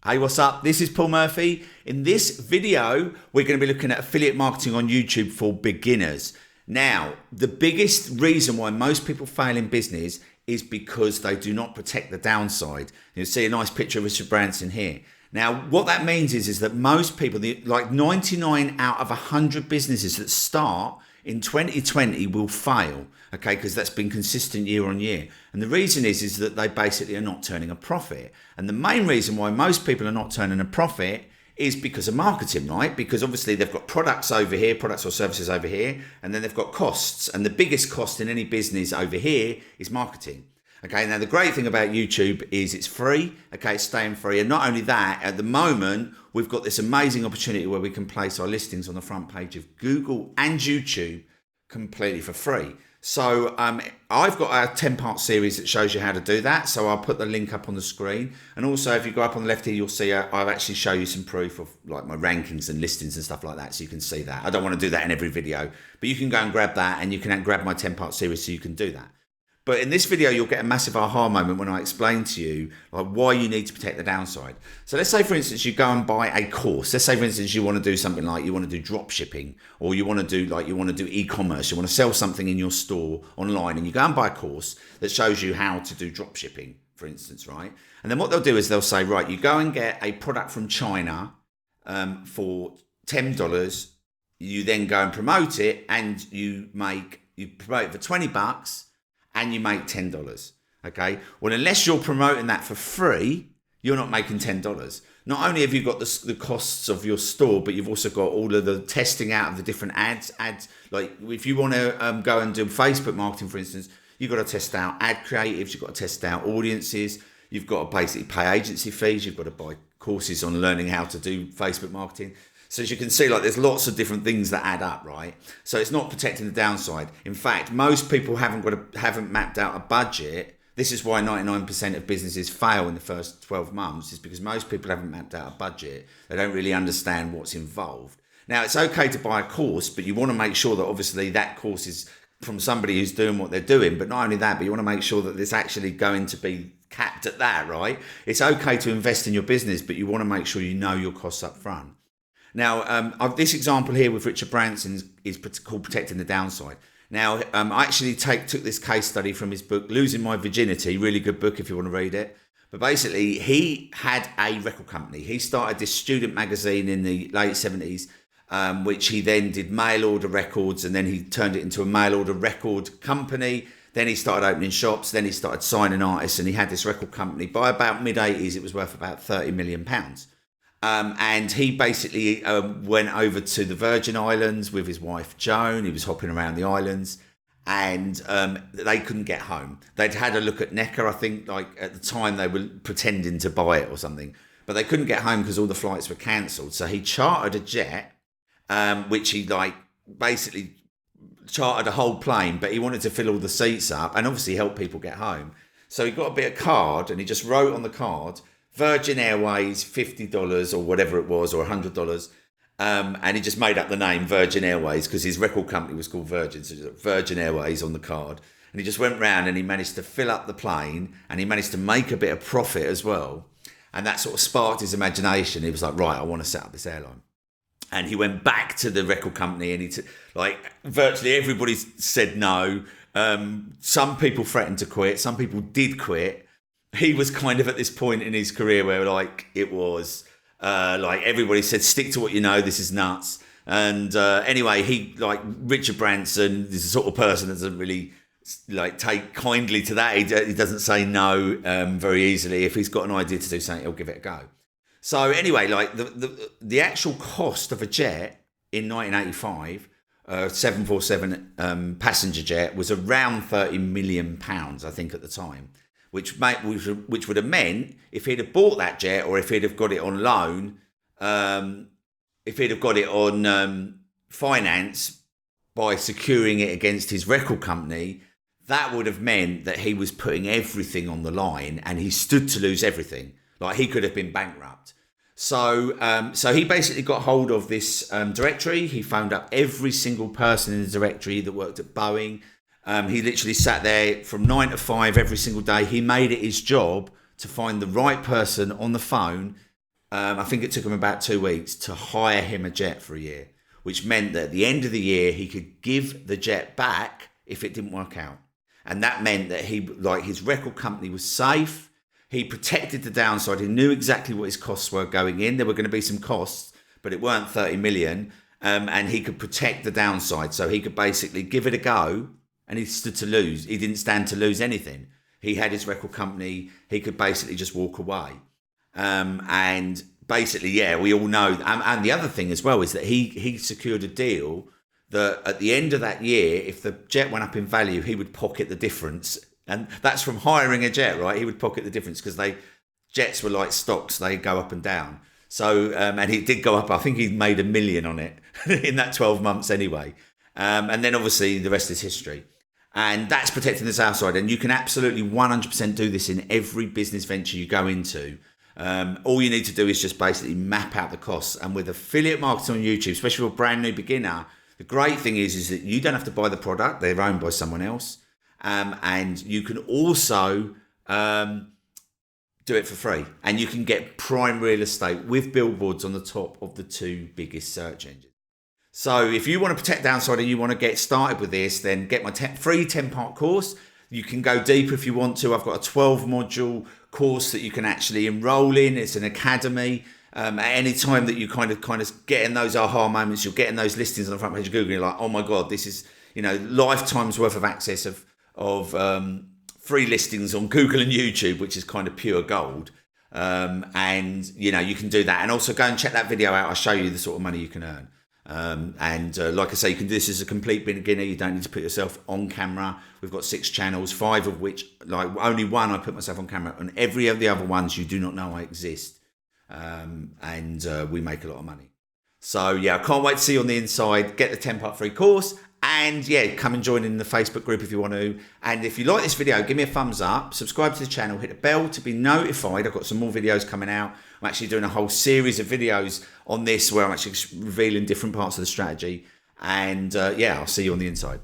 Hey, what's up? This is Paul Murphy. In this video, we're going to be looking at affiliate marketing on YouTube for beginners. Now, the biggest reason why most people fail in business is because they do not protect the downside. You'll see a nice picture of Richard Branson here. Now, what that means is that most people, like 99 out of 100 businesses that start in 2020 will fail, okay, because that's been consistent year on year. And the reason is that they basically are not turning a profit. And the main reason why most people are not turning a profit is because of marketing, right? Because obviously they've got products over here, products or services over here, and then they've got costs. And the biggest cost in any business over here is marketing. Okay, now the great thing about YouTube is it's free, okay, it's staying free. And not only that, at the moment, we've got this amazing opportunity where we can place our listings on the front page of Google and YouTube completely for free. So I've got a 10-part series that shows you how to do that. So I'll put the link up on the screen. And also if you go up on the left here, you'll see I'll actually show you some proof of like my rankings and listings and stuff like that. So you can see that. I don't want to do that in every video, but you can go and grab that and you can grab my 10-part series so you can do that. But in this video, you'll get a massive aha moment when I explain to you like why you need to protect the downside. So let's say, for instance, you go and buy a course. Let's say, for instance, you want to do something like you want to do drop shipping, or you want to do e-commerce. You want to sell something in your store online, and you go and buy a course that shows you how to do drop shipping, for instance, right? And then what they'll do is they'll say, right, you go and get a product from China for $10. You then go and promote it, and you promote it for $20. And you make $10, okay? Well, unless you're promoting that for free, you're not making $10. Not only have you got the costs of your store, but you've also got all of the testing out of the different ads. Like if you want to go and do Facebook marketing, for instance, you've got to test out ad creatives, you've got to test out audiences, you've got to basically pay agency fees, you've got to buy courses on learning how to do Facebook marketing. So as you can see, like there's lots of different things that add up, right? So it's not protecting the downside. In fact, most people haven't mapped out a budget. This is why 99% of businesses fail in the first 12 months, is because most people haven't mapped out a budget. They don't really understand what's involved. Now, it's okay to buy a course, but you want to make sure that obviously that course is from somebody who's doing what they're doing. But not only that, but you want to make sure that it's actually going to be capped at that, right? It's okay to invest in your business, but you want to make sure you know your costs up front. Now, this example here with Richard Branson is called Protecting the Downside. Now, I actually took this case study from his book, Losing My Virginity, really good book if you want to read it. But basically, he had a record company. He started this student magazine in the late 70s, which he then did mail order records, and then he turned it into a mail order record company. Then he started opening shops, then he started signing artists, and he had this record company. By about mid-80s, it was worth about £30 million. And he basically went over to the Virgin Islands with his wife Joan. He was hopping around the islands, and they couldn't get home. They'd had a look at Necker, I think, like at the time they were pretending to buy it or something, but they couldn't get home because all the flights were cancelled. So he chartered a jet, which he like basically chartered a whole plane, but he wanted to fill all the seats up and obviously help people get home. So he got a bit of card and he just wrote on the card, Virgin Airways, $50 or whatever it was, or $100. And he just made up the name Virgin Airways because his record company was called Virgin. So Virgin Airways on the card. And he just went round and he managed to fill up the plane and he managed to make a bit of profit as well. And that sort of sparked his imagination. He was like, right, I want to set up this airline. And he went back to the record company and virtually everybody said no. Some people threatened to quit. Some people did quit. He was kind of at this point in his career where like it was like everybody said, stick to what you know, this is nuts. And anyway, he like Richard Branson is the sort of person that doesn't really like take kindly to that. He doesn't say no very easily. If he's got an idea to do something, he'll give it a go. So anyway, like the actual cost of a jet in 1985, 747 passenger jet was around £30 million, I think, at the time. Which would have meant if he'd have bought that jet, or if he'd have got it on loan, if he'd have got it on finance by securing it against his record company, that would have meant that he was putting everything on the line and he stood to lose everything. Like he could have been bankrupt. So he basically got hold of this directory. He phoned up every single person in the directory that worked at Boeing. He literally sat there from 9 to 5 every single day. He made it his job to find the right person on the phone I think it took him about 2 weeks to hire him a jet for a year, which meant that at the end of the year, he could give the jet back if it didn't work out. And that meant that his record company was safe. He protected the downside. He knew exactly what his costs were going in. There were going to be some costs, but it weren't 30 million. And he could protect the downside. So he could basically give it a go, and he stood to lose. He didn't stand to lose anything. He had his record company. He could basically just walk away. And basically, yeah, we all know. And the other thing as well is that he secured a deal that at the end of that year, if the jet went up in value, he would pocket the difference. And that's from hiring a jet, right? He would pocket the difference because jets were like stocks. They go up and down. So, and he did go up. I think he made $1 million on it in that 12 months anyway. And then obviously the rest is history. And that's protecting the downside. And you can absolutely 100% do this in every business venture you go into. All you need to do is just basically map out the costs. And with affiliate marketing on YouTube, especially for a brand new beginner, the great thing is that you don't have to buy the product. They're owned by someone else. And you can also do it for free. And you can get prime real estate with billboards on the top of the 2 biggest search engines. So if you want to protect downside and you want to get started with this, then get my free 10-part course. You can go deeper if you want to. I've got a 12-module course that you can actually enroll in. It's an academy. At any time that you kind of getting those aha moments, you're getting those listings on the front page of Google, you're like, oh my God, this is, lifetime's worth of access of free listings on Google and YouTube, which is kind of pure gold. And you can do that. And also go and check that video out. I'll show you the sort of money you can earn. Like I say, you can do this as a complete beginner. You don't need to put yourself on camera. We've got 6 channels, 5 of which, only one I put myself on camera, and every of the other ones you do not know I exist. We make a lot of money. So yeah, I can't wait to see you on the inside. Get the 10-part free course, and yeah, come and join in the Facebook group if you want to. And if you like this video, give me a thumbs up, subscribe to the channel, hit the bell to be notified. I've got some more videos coming out. I'm actually doing a whole series of videos on this where I'm actually revealing different parts of the strategy. And yeah, I'll see you on the inside.